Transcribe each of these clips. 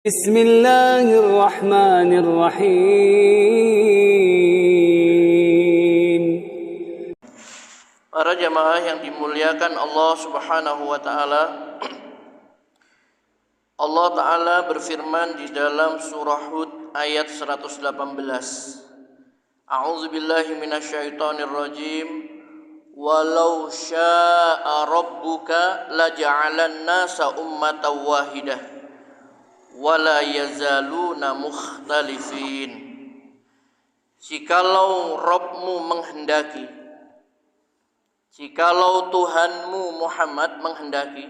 بسم الله الرحمن الرحيم. Para jamaah yang dimuliakan Allah Subhanahu wa taala, Allah taala berfirman di dalam surah Hud ayat 118. A'udzu billahi minasyaitonir rajim. Walau syaa rabbuka laja'alan nasa ummatan wahidah wala yazaluna mukhtalifin. Jikalau Rabbmu menghendaki, jikalau Tuhanmu Muhammad menghendaki,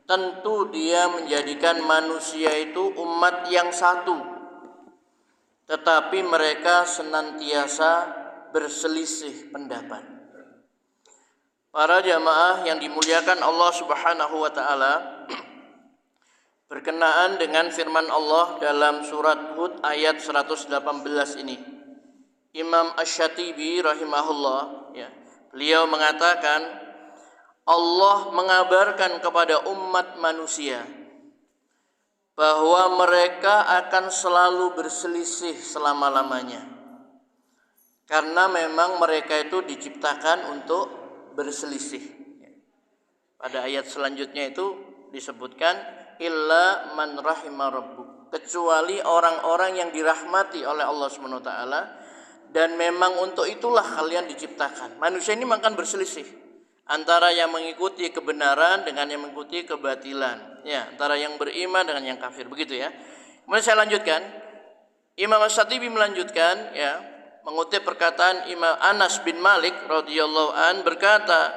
tentu Dia menjadikan manusia itu umat yang satu, tetapi mereka senantiasa berselisih pendapat. Para jamaah yang dimuliakan Allah Subhanahu wa taala, berkenaan dengan firman Allah dalam surat Hud ayat 118 ini, Imam Asy-Syatibi rahimahullah, beliau mengatakan Allah mengabarkan kepada umat manusia bahwa mereka akan selalu berselisih selama-lamanya, karena memang mereka itu diciptakan untuk berselisih. Pada ayat selanjutnya itu disebutkan illa man rahima rabbuk, kecuali orang-orang yang dirahmati oleh Allah Subhanahu wa taala, dan memang untuk itulah kalian diciptakan. Manusia ini makan berselisih antara yang mengikuti kebenaran dengan yang mengikuti kebatilan, antara yang beriman dengan yang kafir, begitu ya. Kemudian saya lanjutkan, Imam Asy-Syatibi melanjutkan, mengutip perkataan Imam Anas bin Malik radhiyallahu an, berkata,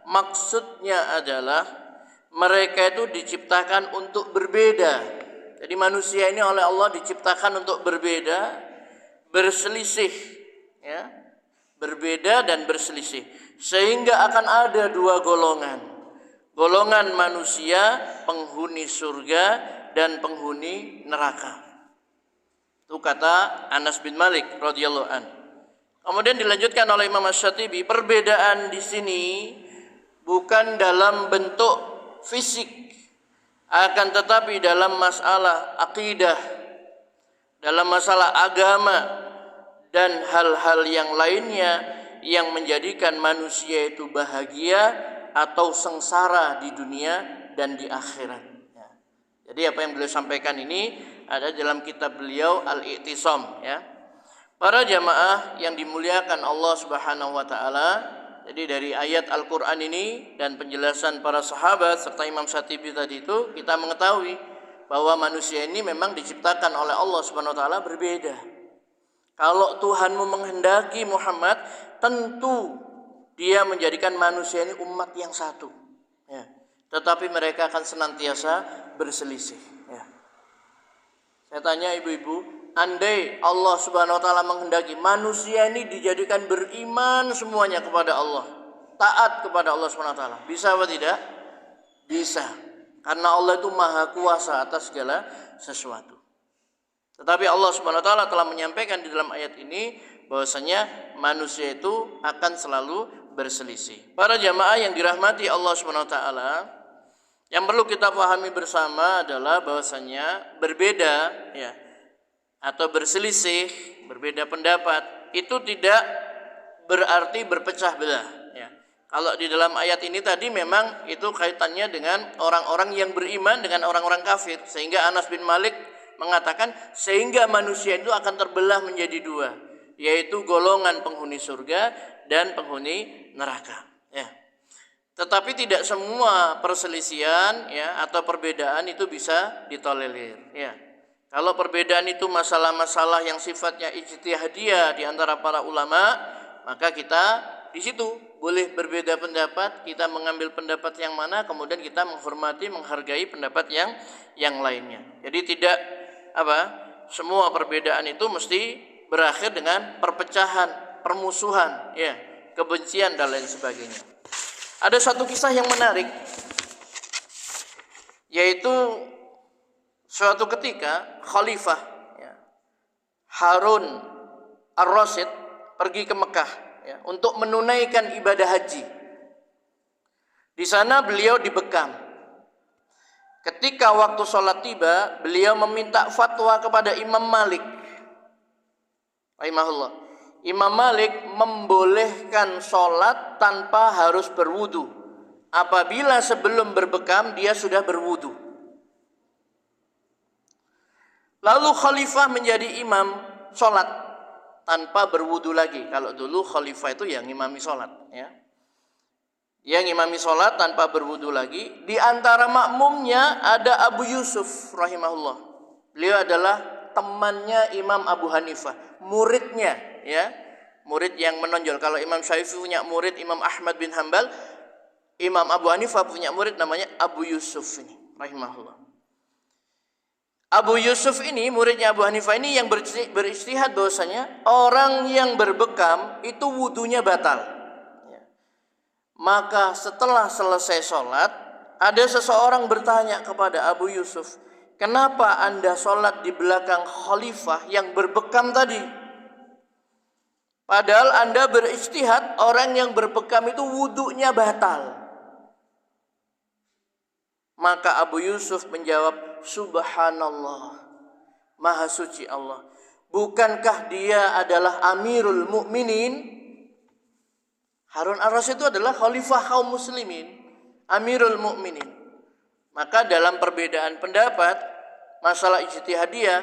maksudnya adalah mereka itu diciptakan untuk berbeda. Jadi manusia ini oleh Allah diciptakan untuk berbeda, berselisih, berbeda dan berselisih, sehingga akan ada dua golongan. Golongan manusia penghuni surga dan penghuni neraka. Itu kata Anas bin Malik radhiyallahu an. Kemudian dilanjutkan oleh Imam Asy-Syatibi, perbedaan di sini bukan dalam bentuk fisik, akan tetapi dalam masalah akidah, dalam masalah agama, dan hal-hal yang lainnya yang menjadikan manusia itu bahagia atau sengsara di dunia dan di akhirat. Jadi apa yang beliau sampaikan ini ada dalam kitab beliau Al-I'tisam, Para jamaah yang dimuliakan Allah Subhanahu wa taala, jadi dari ayat Al-Quran ini dan penjelasan para sahabat serta Imam Syatibi tadi itu, kita mengetahui bahwa manusia ini memang diciptakan oleh Allah Subhanahu wa taala berbeda. Kalau Tuhanmu menghendaki Muhammad, tentu Dia menjadikan manusia ini umat yang satu, tetapi mereka akan senantiasa berselisih. Saya tanya ibu-ibu, andai Allah Subhanahu wa taala menghendaki manusia ini dijadikan beriman semuanya kepada Allah, taat kepada Allah Subhanahu wa taala, bisa atau tidak? Bisa. Karena Allah itu maha kuasa atas segala sesuatu. Tetapi Allah Subhanahu wa taala telah menyampaikan di dalam ayat ini bahwasanya manusia itu akan selalu berselisih. Para jamaah yang dirahmati Allah Subhanahu wa taala, yang perlu kita pahami bersama adalah bahwasanya berbeda, atau berselisih, berbeda pendapat, itu tidak berarti berpecah belah. Kalau di dalam ayat ini tadi memang itu kaitannya dengan orang-orang yang beriman dengan orang-orang kafir, sehingga Anas bin Malik mengatakan sehingga manusia itu akan terbelah menjadi dua, yaitu golongan penghuni surga dan penghuni neraka. Tetapi tidak semua perselisihan atau perbedaan itu bisa ditolerir. Kalau perbedaan itu masalah-masalah yang sifatnya ijtihadiyah di antara para ulama, maka kita di situ boleh berbeda pendapat, kita mengambil pendapat yang mana, kemudian kita menghormati, menghargai pendapat yang lainnya. Jadi tidak semua perbedaan itu mesti berakhir dengan perpecahan, permusuhan, kebencian dan lain sebagainya. Ada satu kisah yang menarik, yaitu suatu ketika Khalifah Harun Ar-Rasyid pergi ke Mekah untuk menunaikan ibadah haji. Di sana beliau dibekam. Ketika waktu sholat tiba, beliau meminta fatwa kepada Imam Malik rahimahullah. Imam Malik membolehkan sholat tanpa harus berwudu apabila sebelum berbekam dia sudah berwudu. Lalu khalifah menjadi imam sholat tanpa berwudu lagi. Kalau dulu khalifah itu yang ngimami sholat, ya. Yang ngimami sholat tanpa berwudu lagi. Di antara makmumnya ada Abu Yusuf rahimahullah. Beliau adalah temannya Imam Abu Hanifah, muridnya, ya, murid yang menonjol. Kalau Imam Syafi'i punya murid Imam Ahmad bin Hambal, Imam Abu Hanifah punya murid namanya Abu Yusuf ini rahimahullah. Abu Yusuf ini, muridnya Abu Hanifah ini, yang beristihad bahwasanya orang yang berbekam itu wudunya batal. Maka setelah selesai sholat, ada seseorang bertanya kepada Abu Yusuf, kenapa Anda sholat di belakang khalifah yang berbekam tadi? Padahal Anda beristihad orang yang berbekam itu wudunya batal. Maka Abu Yusuf menjawab, Subhanallah, Maha Suci Allah. Bukankah dia adalah Amirul Mukminin? Harun ar-Rasyid itu adalah khalifah kaum muslimin, Amirul Mukminin. Maka dalam perbedaan pendapat, masalah ijtihadiyah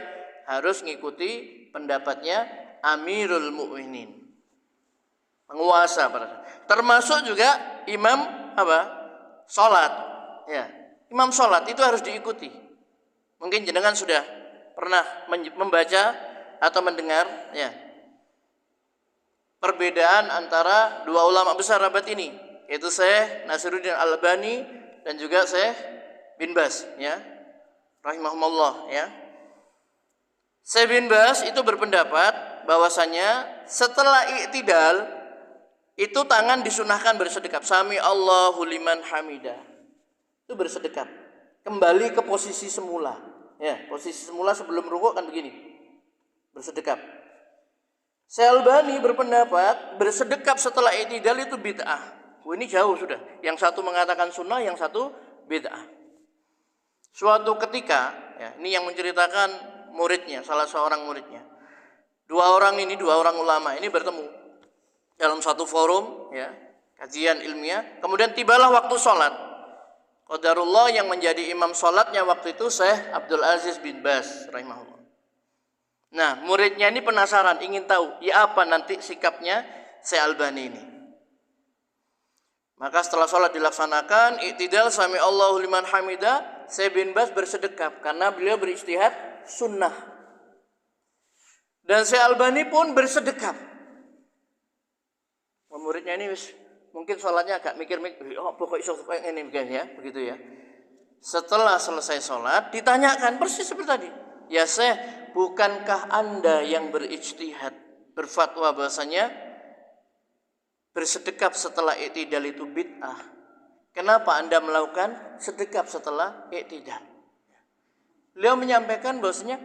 harus mengikuti pendapatnya Amirul Mukminin, penguasa pada. Termasuk juga imam salat. Ya, imam salat itu harus diikuti. Mungkin jenengan sudah pernah membaca atau mendengar, ya, perbedaan antara dua ulama besar abad ini, yaitu Syekh Nasiruddin Al-Albani dan juga Syekh bin Baz, ya, rahimahumullah, ya. Syekh bin Baz itu berpendapat bahwasanya setelah i'tidal itu tangan disunahkan bersedekap, sami Allahu liman hamidah. Itu bersedekap, kembali ke posisi semula, ya, posisi semula sebelum rukuk kan begini, bersedekap. Syekh Albani berpendapat bersedekap setelah i'tidal itu bid'ah. Ini jauh sudah. Yang satu mengatakan sunnah, yang satu bid'ah. Suatu ketika, ya, ini yang menceritakan muridnya, salah seorang muridnya. Dua orang ulama ini bertemu dalam satu forum, ya, kajian ilmiah. Kemudian tibalah waktu sholat. Qadarullah yang menjadi imam sholatnya waktu itu Syekh Abdul Aziz bin Baz rahimahullah. Nah, muridnya ini penasaran, ingin tahu, ya apa nanti sikapnya Syekh Albani ini. Maka setelah sholat dilaksanakan, i'tidal sami Allahu liman hamidah, Syekh bin Baz bersedekap karena beliau beristihad sunnah. Dan Syekh Albani pun bersedekap. Muridnya ini mungkin sholatnya agak mikir-mikir, oh pokoknya kayak ini ya, begitu ya. Setelah selesai sholat, ditanyakan persis seperti tadi. Ya Syekh, bukankah Anda yang berijtihad berfatwa bahasanya bersedekap setelah i'tidal itu bid'ah? Kenapa Anda melakukan sedekap setelah i'tidal? Beliau menyampaikan bahasanya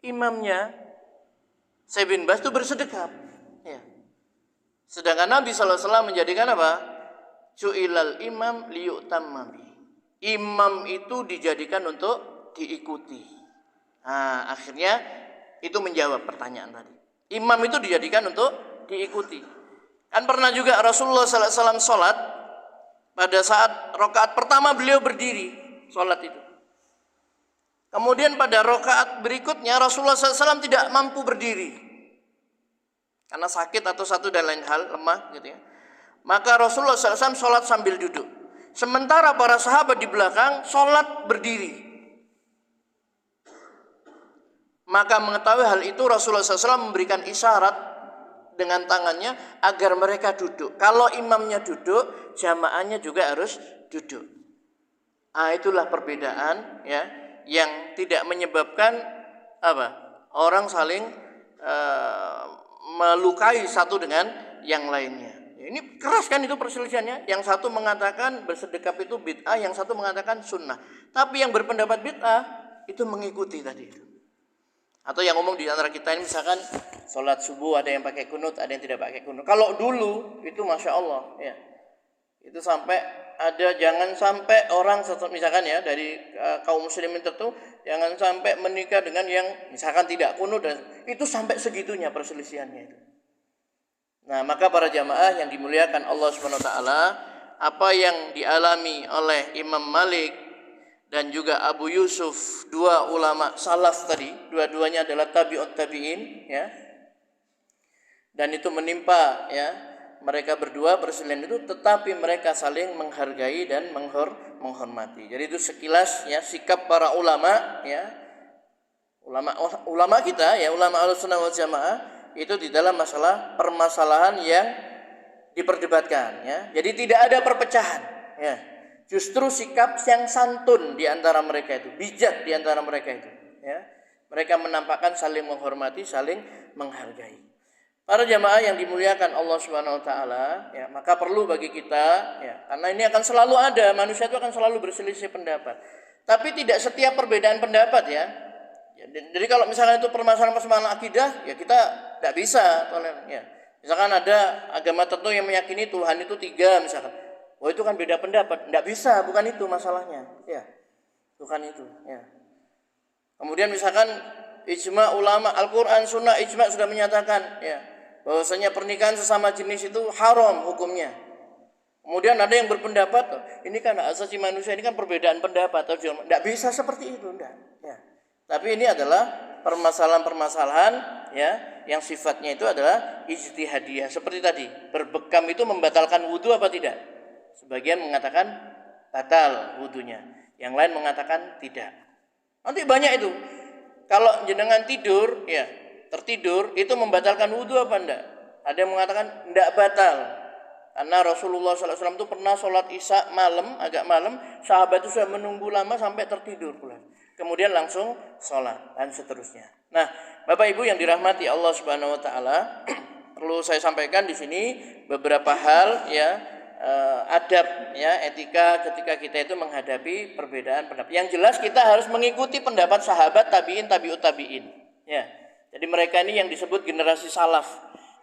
imamnya Syekh bin Baz itu bersedekap, ya. Sedangkan Nabi SAW menjadikan apa? Ju'ilal imam liyu'tamma bi. Imam itu dijadikan untuk diikuti. Nah, akhirnya itu menjawab pertanyaan tadi. Imam itu dijadikan untuk diikuti. Kan pernah juga Rasulullah SAW sholat, pada saat rakaat pertama beliau berdiri sholat itu. Kemudian pada rakaat berikutnya Rasulullah SAW tidak mampu berdiri karena sakit atau satu dan lain hal, lemah gitu ya. Maka Rasulullah SAW sholat sambil duduk. Sementara para sahabat di belakang sholat berdiri. Maka mengetahui hal itu Rasulullah SAW memberikan isyarat dengan tangannya agar mereka duduk. Kalau imamnya duduk, jamaahnya juga harus duduk. Itulah perbedaan, ya, yang tidak menyebabkan orang saling melukai satu dengan yang lainnya. Ini keras kan itu perselisihannya. Yang satu mengatakan bersedekap itu bid'ah, yang satu mengatakan sunnah. Tapi yang berpendapat bid'ah itu mengikuti tadi itu. Atau yang umum di antara kita ini misalkan sholat subuh ada yang pakai kunut, ada yang tidak pakai kunut. Kalau dulu itu masya Allah, ya, Itu sampai ada, jangan sampai orang misalkan ya dari kaum muslimin tertentu jangan sampai menikah dengan yang misalkan tidak kunut, dan itu sampai segitunya perselisihannya itu. Nah, maka para jamaah yang dimuliakan Allah Subhanahu wa taala, apa yang dialami oleh Imam Malik dan juga Abu Yusuf, dua ulama salaf tadi, dua-duanya adalah tabi'ut tabi'in ya. Dan itu menimpa ya mereka berdua perselisihan itu, tetapi mereka saling menghargai dan menghormati. Jadi itu sekilas ya sikap para ulama ya. Ulama kita ya, ulama Ahlussunnah wal Jamaah itu di dalam masalah permasalahan yang diperdebatkan ya. Jadi tidak ada perpecahan ya. Justru sikap yang santun di antara mereka itu, bijak di antara mereka itu ya. Mereka menampakkan saling menghormati, saling menghargai. Para jamaah yang dimuliakan Allah Subhanahu wa taala ya, maka perlu bagi kita ya, karena ini akan selalu ada, manusia itu akan selalu berselisih pendapat. Tapi tidak setiap perbedaan pendapat ya. Jadi kalau misalkan itu permasalahan akidah ya kita tidak bisa toleran ya. Misalkan ada agama tertentu yang meyakini Tuhan itu 3 misalkan. Oh itu kan beda pendapat. Tidak bisa, bukan itu masalahnya ya. Bukan itu ya. Kemudian misalkan ijma ulama, Al-Qur'an, Sunnah, ijma sudah menyatakan ya bahwasanya pernikahan sesama jenis itu haram hukumnya. Kemudian ada yang berpendapat ini kan hak asasi manusia, ini kan perbedaan pendapat. Tidak bisa seperti itu, enggak ya. Tapi ini adalah permasalahan-permasalahan ya yang sifatnya itu adalah ijtihadiyah. Seperti tadi, berbekam itu membatalkan wudu apa tidak? Sebagian mengatakan batal wudunya, yang lain mengatakan tidak. Nanti banyak itu. Kalau jenengan tidur ya, tertidur itu membatalkan wudu apa enggak? Ada yang mengatakan enggak batal. Karena Rasulullah SAW itu pernah sholat isya malam, agak malam, sahabat itu sudah menunggu lama sampai tertidur pula. Kemudian langsung sholat dan seterusnya. Nah, Bapak Ibu yang dirahmati Allah Subhanahu Wa Taala, perlu saya sampaikan di sini beberapa hal ya, adab ya, etika ketika kita itu menghadapi perbedaan pendapat. Yang jelas kita harus mengikuti pendapat sahabat, tabiin, tabiut tabiin. Ya, jadi mereka ini yang disebut generasi salaf.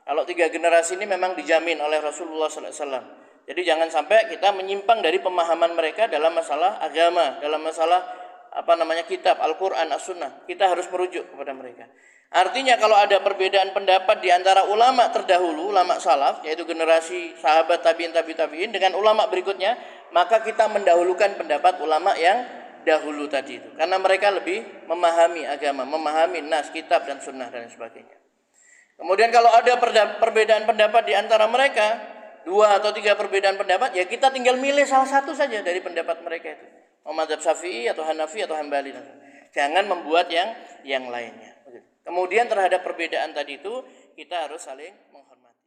Kalau 3 generasi ini memang dijamin oleh Rasulullah SAW. Jadi jangan sampai kita menyimpang dari pemahaman mereka dalam masalah agama, dalam masalah kitab, Al-Quran, As-Sunnah. Kita harus merujuk kepada mereka. Artinya kalau ada perbedaan pendapat di antara ulama terdahulu, ulama salaf, yaitu generasi sahabat tabiin, tabiin dengan ulama berikutnya, maka kita mendahulukan pendapat ulama yang dahulu tadi itu. Karena mereka lebih memahami agama, memahami nas, kitab dan sunnah dan sebagainya. Kemudian kalau ada perbedaan pendapat di antara mereka, 2 atau 3 perbedaan pendapat, ya kita tinggal milih salah satu saja dari pendapat mereka itu. Mau mazhab Syafi'i atau Hanafi atau Hambali. Jangan membuat yang lainnya. Kemudian terhadap perbedaan tadi itu kita harus saling menghormati.